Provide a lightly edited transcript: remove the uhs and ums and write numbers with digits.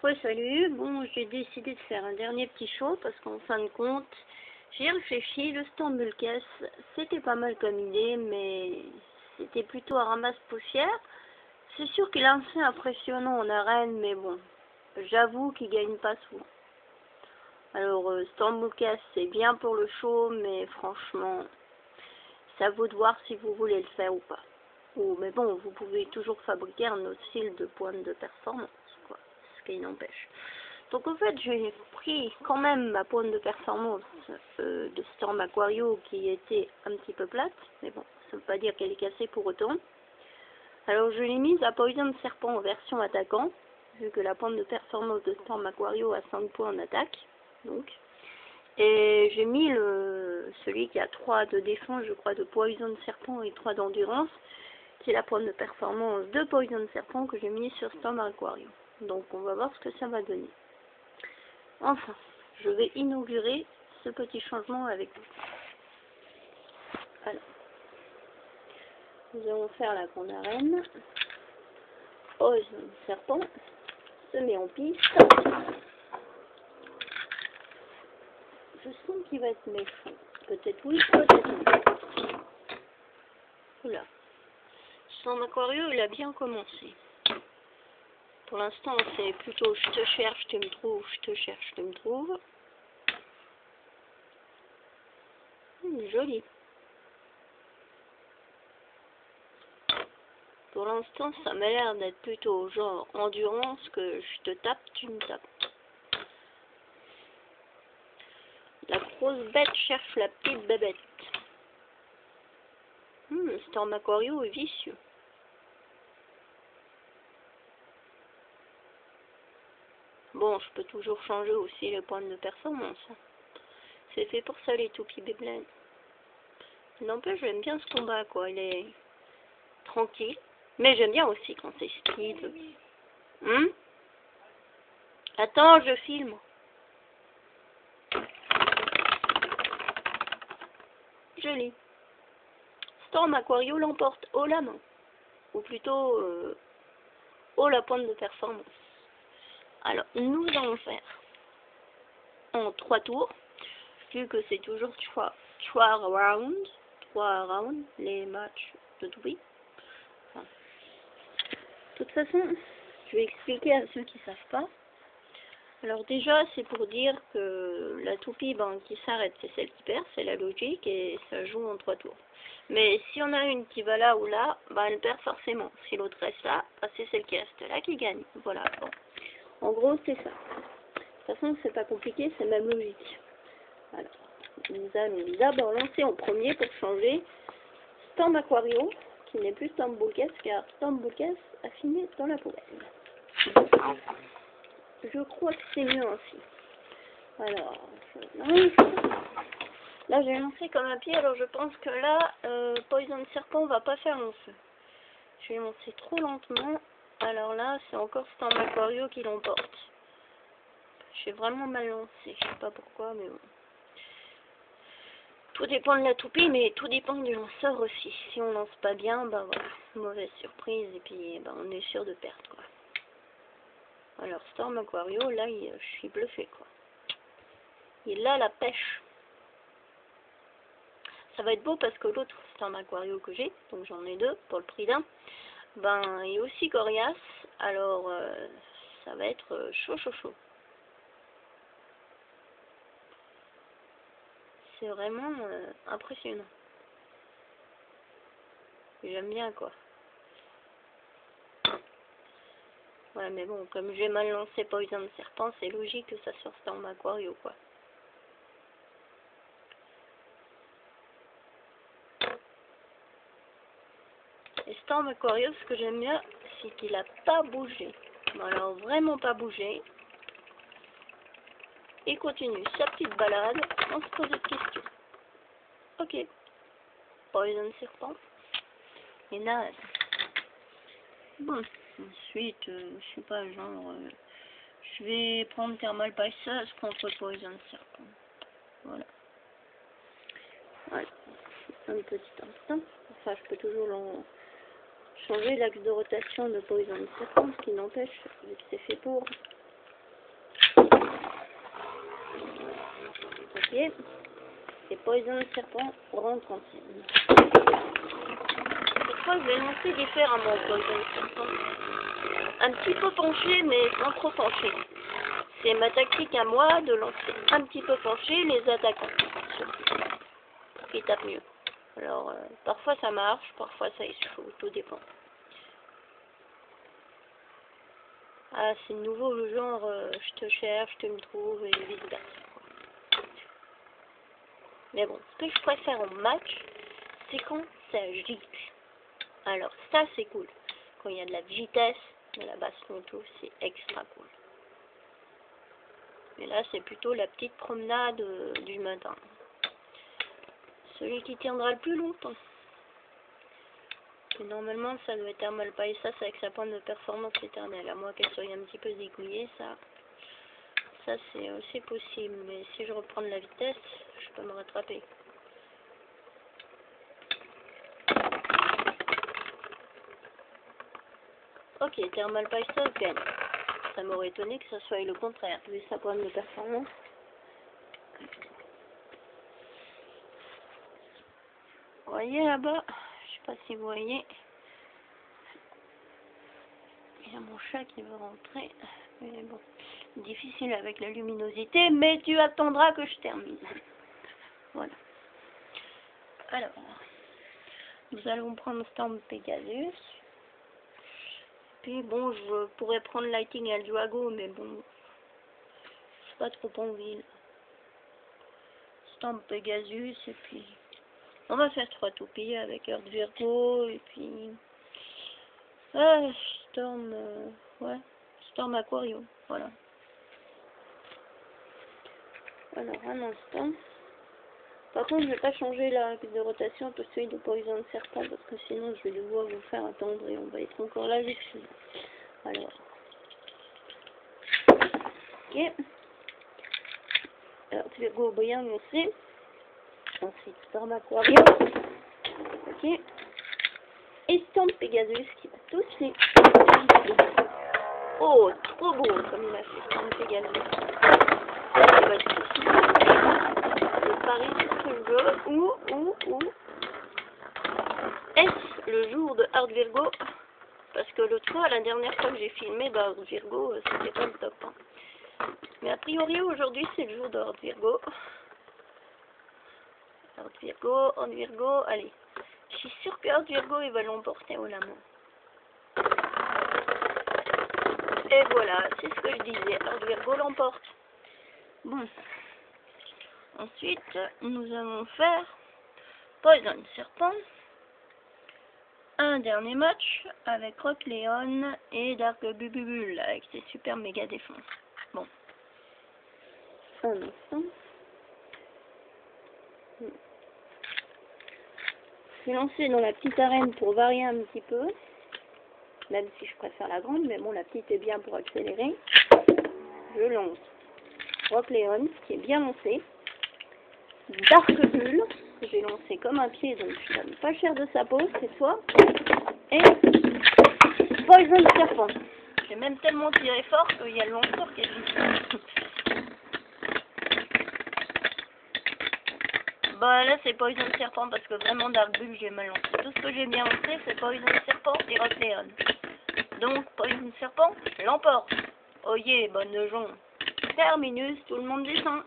Ouais, salut. Bon, j'ai décidé de faire un dernier petit show parce qu'en fin de compte, j'ai réfléchi. Le stand Mulcasse, c'était pas mal comme idée, mais c'était plutôt un ramasse-poussière. C'est sûr qu'il est assez impressionnant en arène, mais bon, j'avoue qu'il gagne pas souvent. Alors, stand Mulcasse, c'est bien pour le show, mais franchement, ça vaut de voir si vous voulez le faire ou pas. Mais bon, vous pouvez toujours fabriquer un autre style de pointe de performance, quoi. Ce qui n'empêche. Donc en fait, j'ai pris quand même ma pointe de performance de Storm Aquario qui était un petit peu plate, mais bon, ça ne veut pas dire qu'elle est cassée pour autant. Alors je l'ai mise à Poison Serpent en version attaquant, vu que la pointe de performance de Storm Aquario a 5 points en attaque, donc. Et j'ai mis celui qui a 3 de défense, je crois, de Poison Serpent et 3 d'endurance, qui est la pointe de performance de Poison Serpent que j'ai mis sur Storm Aquario. Donc on va voir ce que ça va donner. Enfin, je vais inaugurer ce petit changement avec vous. Alors, nous allons faire la grande arène. Poison Serpent se met en piste. Je sens qu'il va être méchant. Peut-être oui, peut-être non. Oula. Son aquario, il a bien commencé. Pour l'instant, c'est plutôt je te cherche, tu me trouves, je te cherche, tu me trouves. Joli. Pour l'instant, ça m'a l'air d'être plutôt genre endurance que je te tape, tu me tapes. La grosse bête cherche la petite bébête. Storm Aquario est vicieux. Bon, je peux toujours changer aussi les points de performance. C'est fait pour ça les toupies Beyblade. N'empêche, j'aime bien ce combat, quoi. Il est tranquille. Mais j'aime bien aussi quand c'est speed. Attends, je filme. Joli. Storm Aquario l'emporte haut la main. Ou plutôt haut la pointe de performance. Alors, nous allons faire en 3 tours. Vu que c'est toujours 3 rounds, les matchs de toupie. Enfin, de toute façon, je vais expliquer à ceux qui ne savent pas. Alors déjà, c'est pour dire que la toupie qui s'arrête, c'est celle qui perd, c'est la logique, et ça joue en 3 tours. Mais si on a une qui va là ou là, elle perd forcément. Si l'autre reste là, c'est celle qui reste là qui gagne. Voilà, bon. En gros, c'est ça. De toute façon, c'est pas compliqué, c'est même logique. Alors, nous allons d'abord lancer en premier pour changer Storm Aquario, qui n'est plus Storm Mulcasse, car Storm Mulcasse a fini dans la poubelle. Je crois que c'est mieux ainsi. Alors, je lance. Là, j'ai lancé comme un pied, alors je pense que là, Poison Serpent va pas faire mon feu. Je vais lancer trop lentement. Alors là, c'est encore Storm Aquario qui l'emporte. J'ai vraiment mal lancé, je sais pas pourquoi, mais bon. Tout dépend de la toupie, mais tout dépend du lanceur aussi. Si on lance pas bien, voilà, mauvaise surprise, et puis on est sûr de perdre, quoi. Alors, Storm Aquario, là, je suis bluffé, quoi. Il a la pêche. Ça va être beau parce que l'autre Storm Aquario que j'ai, donc j'en ai 2 pour le prix d'un, il est aussi coriace, alors ça va être chaud. C'est vraiment impressionnant. J'aime bien, quoi. Ouais, mais bon, comme j'ai mal lancé Poison Serpent, c'est logique que ça sorte Storm Aquario, quoi. Et Storm Aquario, ce que j'aime bien, c'est qu'il a pas bougé. Alors, vraiment pas bougé. Il continue sa petite balade sans se poser de questions. Ok. Poison Serpent. Et nade. Bon, ensuite, je sais pas, genre, je vais prendre Thermal Passage contre Poison Serpent. Voilà. Un petit instant. Enfin, je peux toujours changer l'axe de rotation de Poison Serpent, ce qui n'empêche, vu que c'est fait pour. Ok. Et Poison Serpent rentre en scène. Cette fois, je vais lancer différemment Poison Serpent. Un petit peu penché, mais sans trop pencher. C'est ma tactique à moi de lancer un petit peu penché les attaquants. Surtout. Pour qu'ils tapent mieux. Alors, parfois ça marche, parfois ça échoue, tout dépend. Ah, c'est nouveau le genre, je te cherche, tu me trouves, et vice versa. Mais bon, ce que je préfère en match, c'est quand ça gicle. Alors, ça c'est cool. Quand il y a de la vitesse, de la baston et tout, c'est extra cool. Mais là, c'est plutôt la petite promenade du matin. Celui qui tiendra le plus longtemps. Et normalement, ça doit être Thermal Paille. Ça, c'est avec sa pointe de performance éternelle. À moins qu'elle soit un petit peu zigouillée, ça c'est aussi possible. Mais si je reprends de la vitesse, je peux me rattraper. Ok, Thermal Paille, ça gagne. Ça m'aurait étonné que ça soit le contraire, vu sa pointe de performance. Vous voyez là-bas, je sais pas si vous voyez, il y a mon chat qui veut rentrer, mais bon, difficile avec la luminosité, mais tu attendras que je termine. Voilà. Alors, nous allons prendre Storm Pegasus. Puis bon, je pourrais prendre Lightning et Alduago, mais bon, je pas trop envie. Storm Pegasus, et puis on va faire 3 toupies avec Earth Virgo, et puis Storm, ouais, Storm Aquarium, voilà. Alors, un instant. Par contre, je vais pas changer la règle de rotation tout de suite de Poison Serpent, parce que sinon je vais devoir vous faire attendre et on va être encore là jusqu'à. Alors. Ok. Alors, Virgo bien lancé. Ensuite, Storm Aquarium. Ok. Et Storm Pegasus qui va tous les. Oh, trop beau comme il a fait Storm Pegasus. Ça va être difficile. Le pari sur ce jeu. Est-ce le jour de Hard Virgo? Parce que l'autre fois, la dernière fois que j'ai filmé, bah, Virgo, c'était pas le top. Hein. Mais a priori, aujourd'hui, c'est le jour de Hard Virgo. Hard Virgo, allez. Je suis sûre que Hard Virgo, il va l'emporter au l'amour. Et voilà, c'est ce que je disais. Hard Virgo l'emporte. Bon. Ensuite, nous allons faire Poison Serpent. Un dernier match avec Rock Leon et Dark Bubule avec ses super méga défenses. Bon. Un instant. Je vais lancer dans la petite arène pour varier un petit peu. Même si je préfère la grande, mais bon, la petite est bien pour accélérer. Je lance Rock Leon, qui est bien lancé. Dark Bull, que j'ai lancé comme un pied, donc je donne pas cher de sa peau cette fois. Et Poison Serpent. J'ai même tellement tiré fort qu'il y a le lanceur qui est vite. Bah là c'est Poison Serpent parce que vraiment Dark Bull j'ai mal lancé. Tout ce que j'ai bien lancé c'est Poison Serpent et Rock Leon. Donc Poison Serpent l'emporte. Oh yeah, bonne jonc. Terminus, tout le monde descend.